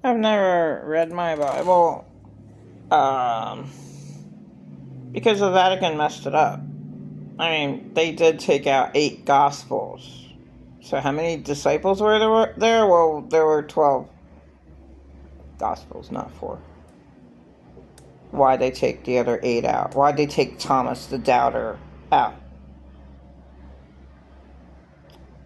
I've never read my Bible, um, because the Vatican messed it up. I mean, they did take out 8 Gospels. So how many disciples were there? Well, there were 12 Gospels, not 4. Why'd they take the other 8 out? Why'd they take Thomas the Doubter out?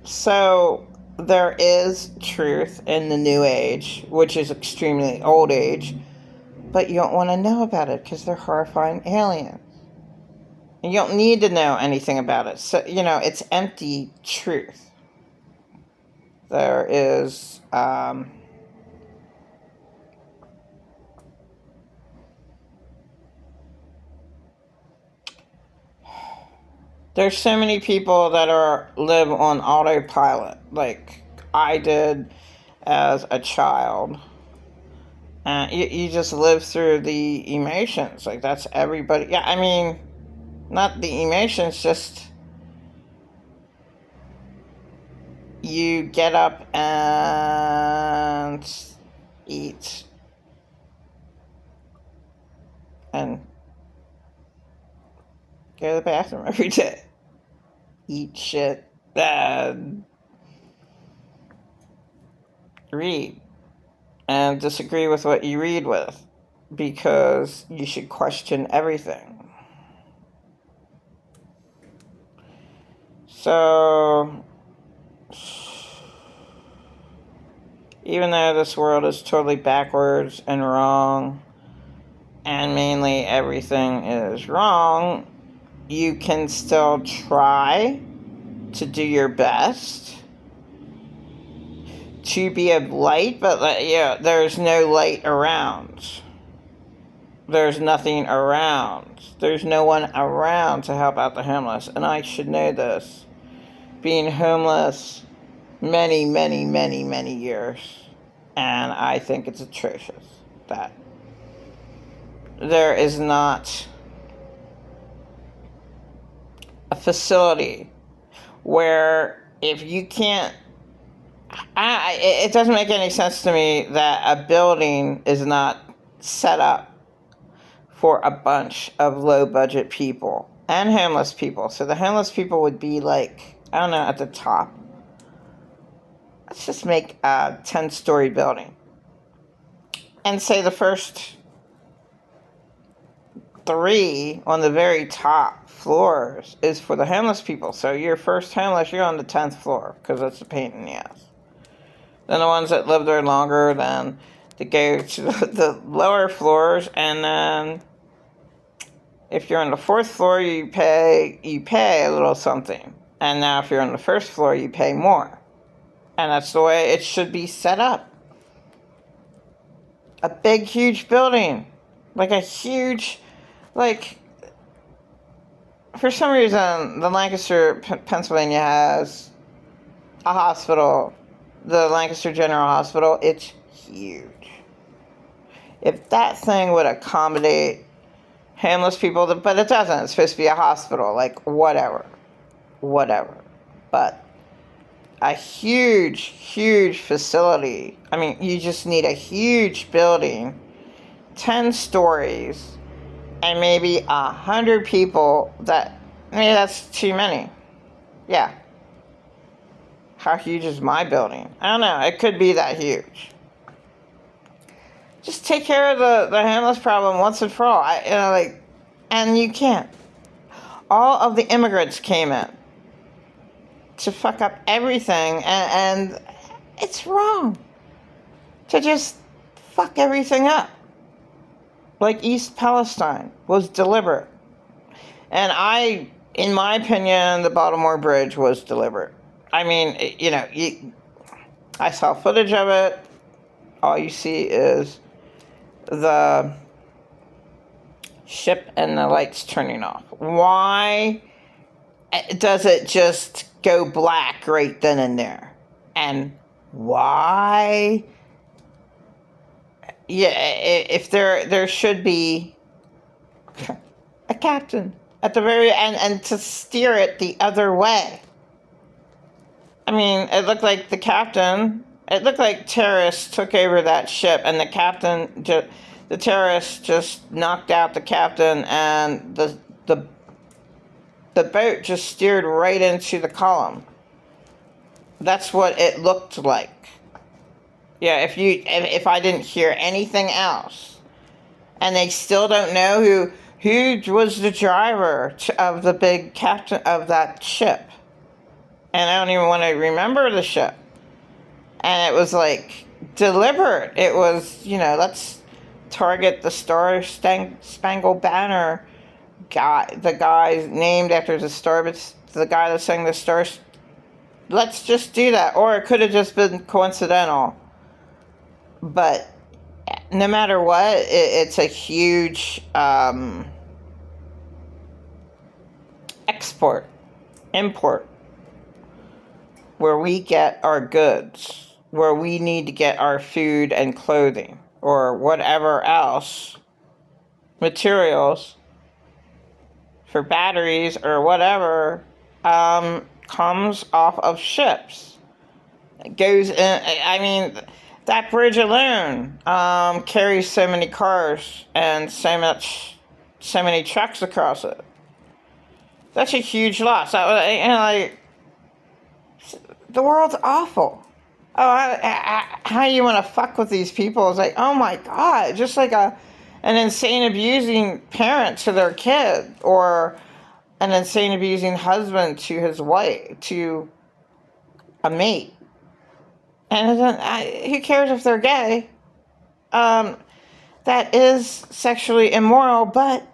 So there is truth in the New Age, which is extremely old age, but you don't want to know about it because they're horrifying aliens. And you don't need to know anything about it. So, it's empty truth. There is, there's so many people that live on autopilot, like I did as a child. And you just live through the emotions. Like, that's everybody. Yeah, I mean, not the emotions, just you get up and eat and go to the bathroom every day. Eat shit, read, and disagree with what you read with, because you should question everything. So, even though this world is totally backwards and wrong, and mainly everything is wrong, you can still try to do your best to be a light, but yeah, there's no light around. There's nothing around. There's no one around to help out the homeless, and I should know this. Being homeless many, many, many, many years, and I think it's atrocious that there is not a facility where if you can't, it doesn't make any sense to me that a building is not set up for a bunch of low budget people and homeless people. So the homeless people would be like, I don't know, at the top. Let's just make a 10-story building and say the first 3 on the very top floors is for the homeless people. So you're first homeless, you're on the 10th floor because that's a pain in the ass. Then the ones that live there longer, then to go to the lower floors, and then if you're on the 4th floor, you pay a little something. And now if you're on the 1st floor, you pay more. And that's the way it should be set up. A big, huge building. Like a huge, like, for some reason, the Lancaster, Pennsylvania has a hospital, the Lancaster General Hospital. It's huge. If that thing would accommodate homeless people, but it doesn't. It's supposed to be a hospital, like, whatever. But a huge, huge facility. I mean, you just need a huge building, 10 stories, and maybe 100 people. Maybe that's too many. Yeah. How huge is my building? I don't know. It could be that huge. Just take care of the homeless problem once and for all. And you can't. All of the immigrants came in to fuck up everything, and it's wrong to just fuck everything up. Like East Palestine was deliberate. And in my opinion, the Baltimore Bridge was deliberate. I mean, I saw footage of it. All you see is the ship and the lights turning off. Why does it just go black right then and there? And why? Yeah, if there should be a captain at the very end and to steer it the other way. I mean, it looked like the captain It looked like terrorists took over that ship, and the terrorists just knocked out the captain, and the boat just steered right into the column. That's what it looked like. Yeah, if I didn't hear anything else, and they still don't know who was the driver of the big captain of that ship, and I don't even want to remember the ship. And it was like deliberate. It was, let's target the Star Spangled Banner guy, the guy named after the guy that sang the Star. Let's just do that. Or it could have just been coincidental. But no matter what, it's a huge import, where we get our goods, where we need to get our food and clothing, or whatever else, materials for batteries or whatever, comes off of ships. It goes in, I mean, that bridge alone carries so many cars and so many trucks across it. That's a huge loss. The world's awful. Oh, how you want to fuck with these people? It's like, oh my God, just like an insane abusing parent to their kid, or an insane abusing husband to his wife, to a mate. And who cares if they're gay? That is sexually immoral, but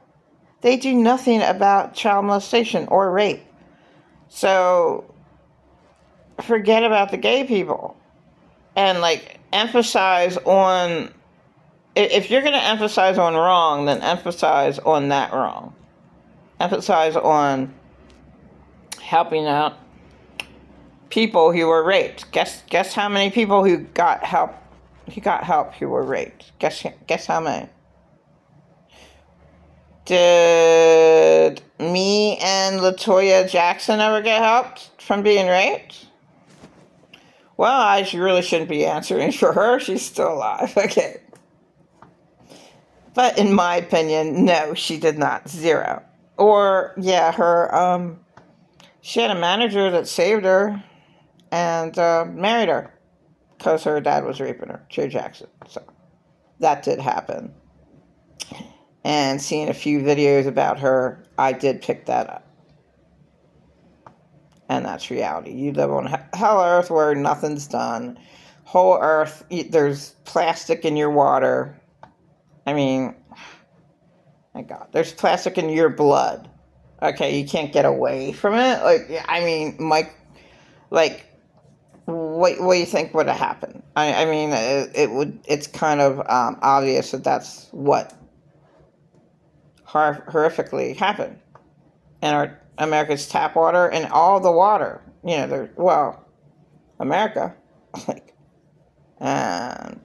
they do nothing about child molestation or rape. So forget about the gay people. And emphasize on, if you're going to emphasize on wrong, then emphasize on that wrong. Emphasize on helping out people who were raped. Guess how many people who got help who were raped? Guess how many? Did me and LaToya Jackson ever get help from being raped? Well, I really shouldn't be answering for her. She's still alive. Okay. But in my opinion, no, she did not. Zero. Or, yeah, she had a manager that saved her and married her because her dad was raping her, Joe Jackson. So that did happen. And seeing a few videos about her, I did pick that up. And that's reality. You live on Hell Earth where nothing's done. Whole Earth, there's plastic in your water. I mean, my God, there's plastic in your blood. Okay, you can't get away from it. What do you think would have happened? It's kind of obvious that that's what horrifically happened. And America's tap water and all the water, America, and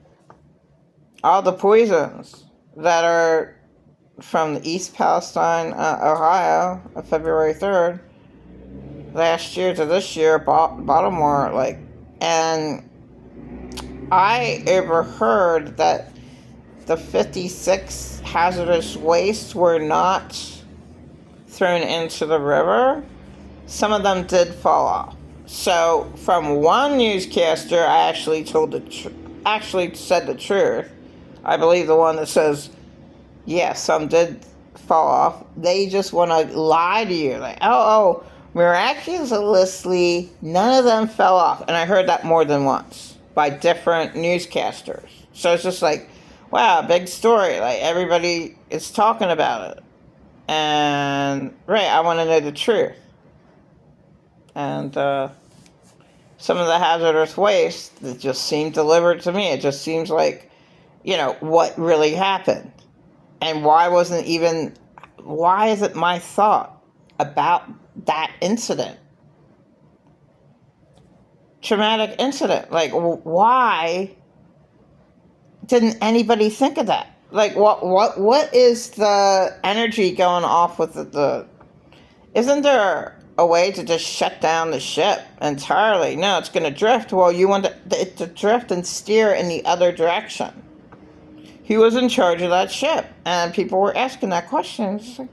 all the poisons that are from the East Palestine, Ohio, February 3rd, last year to this year, Baltimore, and I overheard that the 56 hazardous wastes were not thrown into the river. Some of them did fall off. So from one newscaster, I actually said the truth. I believe the one that says, yeah, some did fall off. They just want to lie to you. Miraculously, none of them fell off. And I heard that more than once by different newscasters. So it's just wow, big story. Everybody is talking about it. And, I want to know the truth. And some of the hazardous waste that just seemed delivered to me. It just seems like, what really happened. And why isn't my thought about that incident? Traumatic incident. Why didn't anybody think of that? What is the energy going off with the isn't there a way to just shut down the ship entirely. No, it's going to drift. Well, you want it to drift and steer in the other direction. He was in charge of that ship, and people were asking that question. It's like,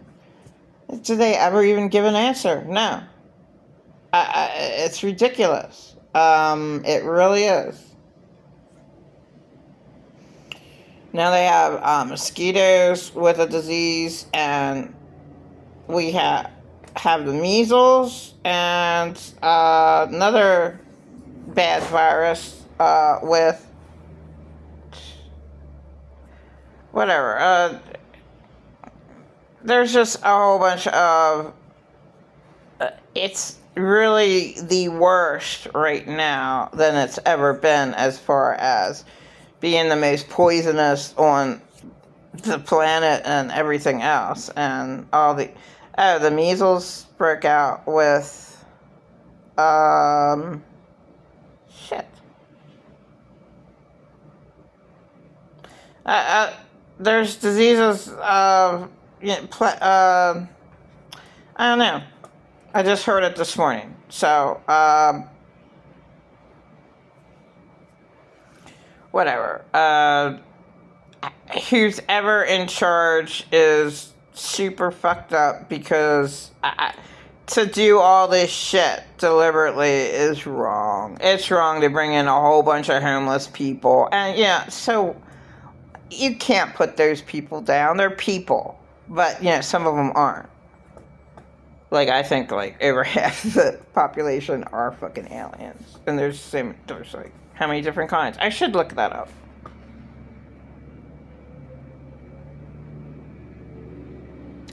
did they ever even give an answer? No. It's ridiculous. It really is. Now they have mosquitoes with a disease, and we have the measles and another bad virus with whatever. There's just a whole bunch of. It's really the worst right now than it's ever been as far as being the most poisonous on the planet and everything else. And all the measles broke out with shit. There's diseases of I don't know. I just heard it this morning. So whatever. Who's ever in charge is super fucked up, because to do all this shit deliberately is wrong. It's wrong to bring in a whole bunch of homeless people. And yeah, so you can't put those people down. They're people. But, some of them aren't. Like, I think, over half the population are fucking aliens. And there's how many different kinds? I should look that up.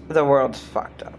The world's fucked up.